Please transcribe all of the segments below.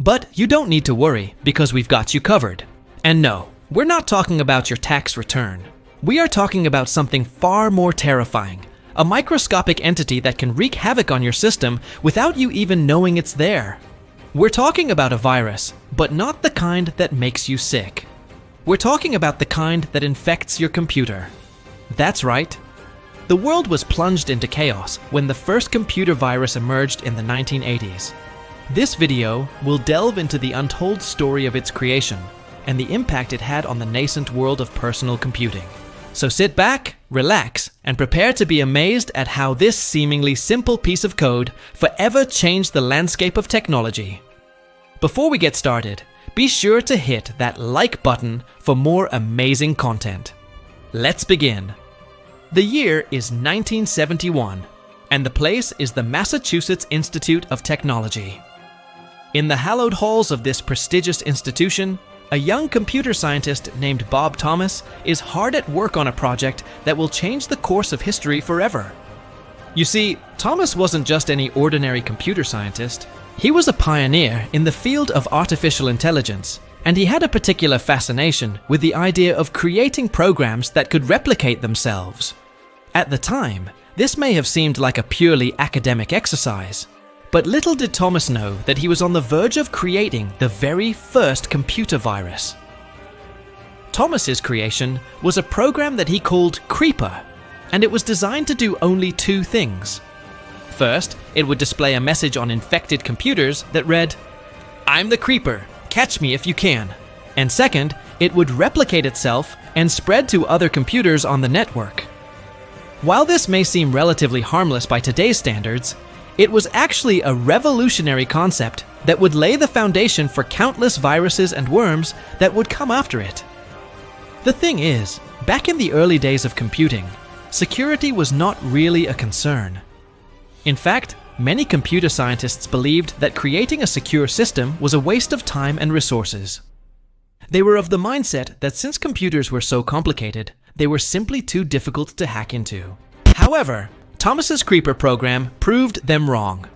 But you don't need to worry because we've got you covered. And no, we're not talking about your tax return. We are talking about something far more terrifying, a microscopic entity that can wreak havoc on your system without you even knowing it's there. We're talking about a virus, but not the kind that makes you sick. We're talking about the kind that infects your computer. That's right. The world was plunged into chaos when the first computer virus emerged in the 1980s. This video will delve into the untold story of its creation and the impact it had on the nascent world of personal computing. So sit back, relax, and prepare to be amazed at how this seemingly simple piece of code forever changed the landscape of technology. Before we get started, be sure to hit that like button for more amazing content. Let's begin. The year is 1971, and the place is the Massachusetts Institute of Technology. In the hallowed halls of this prestigious institution, a young computer scientist named Bob Thomas is hard at work on a project that will change the course of history forever. You see, Thomas wasn't just any ordinary computer scientist. He was a pioneer in the field of artificial intelligence, and he had a particular fascination with the idea of creating programs that could replicate themselves. At the time, this may have seemed like a purely academic exercise, but little did Thomas know that he was on the verge of creating the very first computer virus. Thomas's creation was a program that he called Creeper, and it was designed to do only two things. First, it would display a message on infected computers that read, "I'm the Creeper, catch me if you can." And second, it would replicate itself and spread to other computers on the network. While this may seem relatively harmless by today's standards, it was actually a revolutionary concept that would lay the foundation for countless viruses and worms that would come after it. The thing is, back in the early days of computing, security was not really a concern. In fact, many computer scientists believed that creating a secure system was a waste of time and resources. They were of the mindset that since computers were so complicated, they were simply too difficult to hack into. However, Thomas's Creeper program proved them wrong.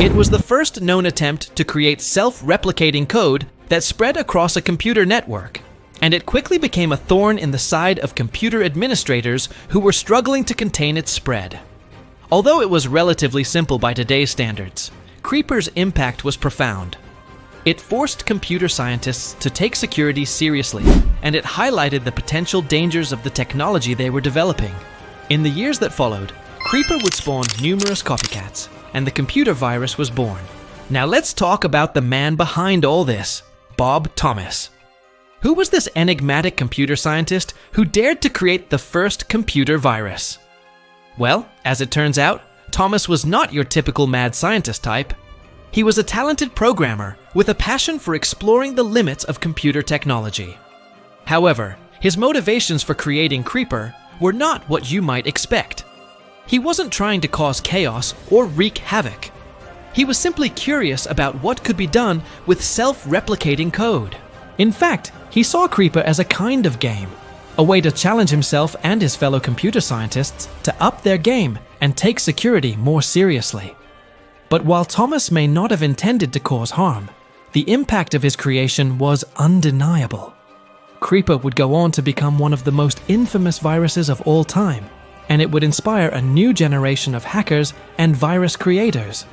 It was the first known attempt to create self-replicating code that spread across a computer network, and it quickly became a thorn in the side of computer administrators who were struggling to contain its spread. Although it was relatively simple by today's standards, Creeper's impact was profound. It forced computer scientists to take security seriously, and it highlighted the potential dangers of the technology they were developing. In the years that followed, Creeper would spawn numerous copycats, and the computer virus was born. Now let's talk about the man behind all this, Bob Thomas. Who was this enigmatic computer scientist who dared to create the first computer virus? Well, as it turns out, Thomas was not your typical mad scientist type. He was a talented programmer with a passion for exploring the limits of computer technology. However, his motivations for creating Creeper were not what you might expect. He wasn't trying to cause chaos or wreak havoc. He was simply curious about what could be done with self-replicating code. In fact, he saw Creeper as a kind of game, a way to challenge himself and his fellow computer scientists to up their game and take security more seriously. But while Thomas may not have intended to cause harm, the impact of his creation was undeniable. Creeper would go on to become one of the most infamous viruses of all time, and it would inspire a new generation of hackers and virus creators.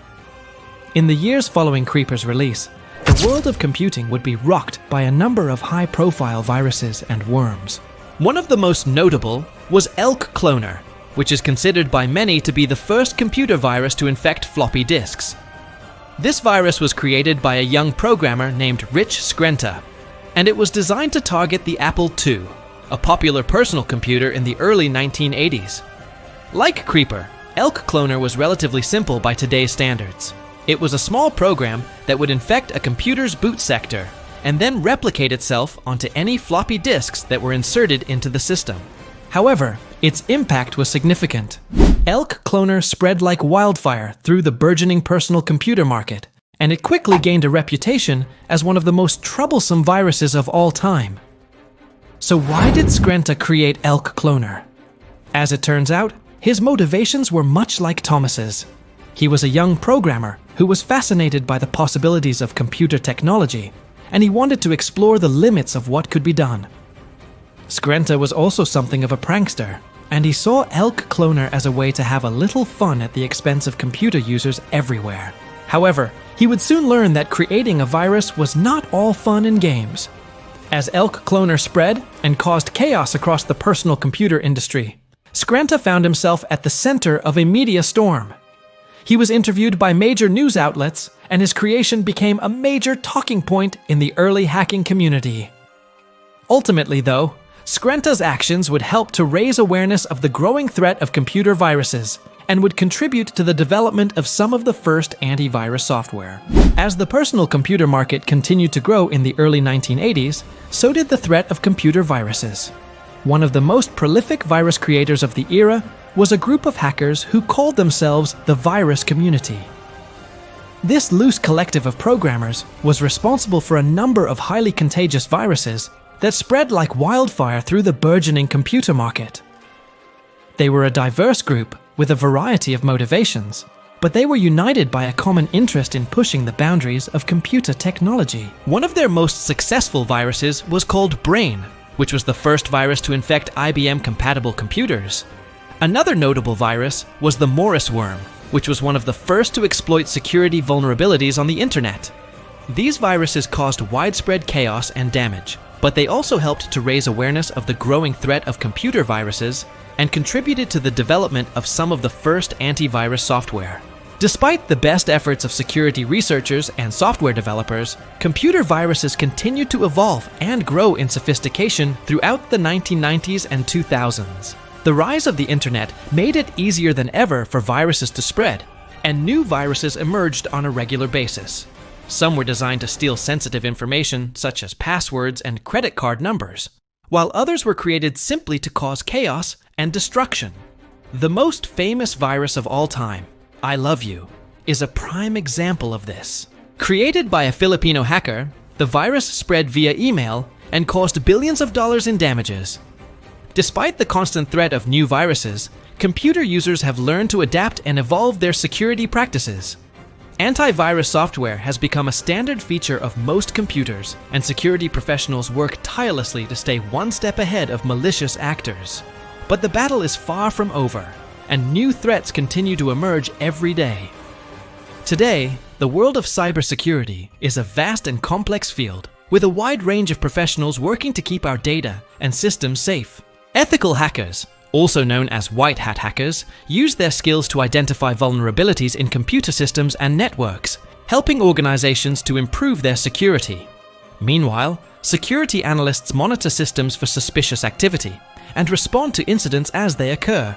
In the years following Creeper's release, the world of computing would be rocked by a number of high-profile viruses and worms. One of the most notable was Elk Cloner, which is considered by many to be the first computer virus to infect floppy disks. This virus was created by a young programmer named Skrenta, and it was designed to target the Apple II, a popular personal computer in the early 1980s. Like Creeper, Elk Cloner was relatively simple by today's standards. It was a small program that would infect a computer's boot sector and then replicate itself onto any floppy disks that were inserted into the system. However, its impact was significant. Elk Cloner spread like wildfire through the burgeoning personal computer market, and it quickly gained a reputation as one of the most troublesome viruses of all time. So why did Skrenta create Elk Cloner? As it turns out, his motivations were much like Thomas's. He was a young programmer who was fascinated by the possibilities of computer technology, and he wanted to explore the limits of what could be done. Skrenta was also something of a prankster, and he saw Elk Cloner as a way to have a little fun at the expense of computer users everywhere. However, he would soon learn that creating a virus was not all fun and games. As Elk Cloner spread and caused chaos across the personal computer industry, Skrenta found himself at the center of a media storm. He was interviewed by major news outlets, and his creation became a major talking point in the early hacking community. Ultimately, though, Skrenta's actions would help to raise awareness of the growing threat of computer viruses and would contribute to the development of some of the first antivirus software. As the personal computer market continued to grow in the early 1980s, so did the threat of computer viruses. One of the most prolific virus creators of the era was a group of hackers who called themselves the virus community. This loose collective of programmers was responsible for a number of highly contagious viruses that spread like wildfire through the burgeoning computer market. They were a diverse group with a variety of motivations, but they were united by a common interest in pushing the boundaries of computer technology. One of their most successful viruses was called Brain, which was the first virus to infect IBM-compatible computers. Another notable virus was the Morris worm, which was one of the first to exploit security vulnerabilities on the internet. These viruses caused widespread chaos and damage, but they also helped to raise awareness of the growing threat of computer viruses and contributed to the development of some of the first antivirus software. Despite the best efforts of security researchers and software developers, computer viruses continued to evolve and grow in sophistication throughout the 1990s and 2000s. The rise of the internet made it easier than ever for viruses to spread, and new viruses emerged on a regular basis. Some were designed to steal sensitive information, such as passwords and credit card numbers, while others were created simply to cause chaos and destruction. The most famous virus of all time, ILOVEYOU, is a prime example of this. Created by a Filipino hacker, the virus spread via email and caused billions of dollars in damages. Despite the constant threat of new viruses, computer users have learned to adapt and evolve their security practices. Antivirus software has become a standard feature of most computers, and security professionals work tirelessly to stay one step ahead of malicious actors. But the battle is far from over, and new threats continue to emerge every day. Today, the world of cybersecurity is a vast and complex field, with a wide range of professionals working to keep our data and systems safe. Ethical hackers, also known as white hat hackers, use their skills to identify vulnerabilities in computer systems and networks, helping organizations to improve their security. Meanwhile, security analysts monitor systems for suspicious activity and respond to incidents as they occur.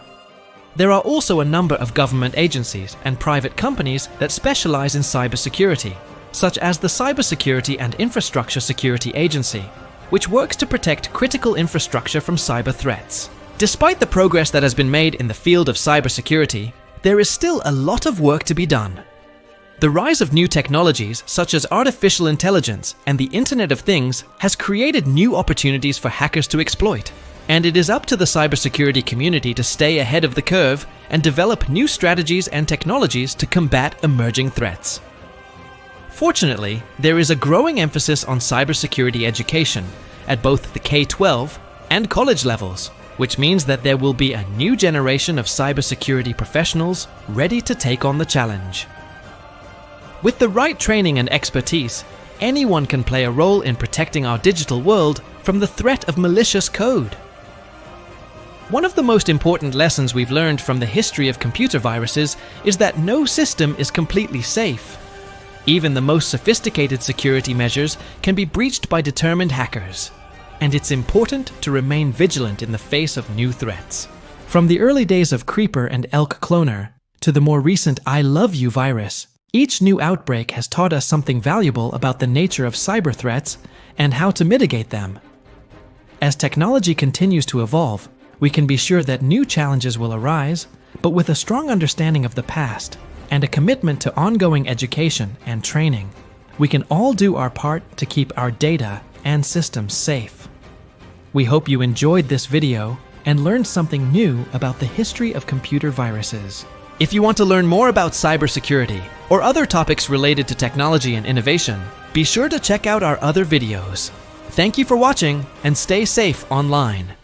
There are also a number of government agencies and private companies that specialize in cybersecurity, such as the Cybersecurity and Infrastructure Security Agency, which works to protect critical infrastructure from cyber threats. Despite the progress that has been made in the field of cybersecurity, there is still a lot of work to be done. The rise of new technologies such as artificial intelligence and the Internet of Things has created new opportunities for hackers to exploit, and it is up to the cybersecurity community to stay ahead of the curve and develop new strategies and technologies to combat emerging threats. Fortunately, there is a growing emphasis on cybersecurity education at both the K-12 and college levels, which means that there will be a new generation of cybersecurity professionals ready to take on the challenge. With the right training and expertise, anyone can play a role in protecting our digital world from the threat of malicious code. One of the most important lessons we've learned from the history of computer viruses is that no system is completely safe. Even the most sophisticated security measures can be breached by determined hackers, and it's important to remain vigilant in the face of new threats. From the early days of Creeper and Elk Cloner to the more recent ILOVEYOU virus, each new outbreak has taught us something valuable about the nature of cyber threats and how to mitigate them. As technology continues to evolve, we can be sure that new challenges will arise, but with a strong understanding of the past and a commitment to ongoing education and training, we can all do our part to keep our data and systems safe. We hope you enjoyed this video and learned something new about the history of computer viruses. If you want to learn more about cybersecurity or other topics related to technology and innovation, be sure to check out our other videos. Thank you for watching and stay safe online.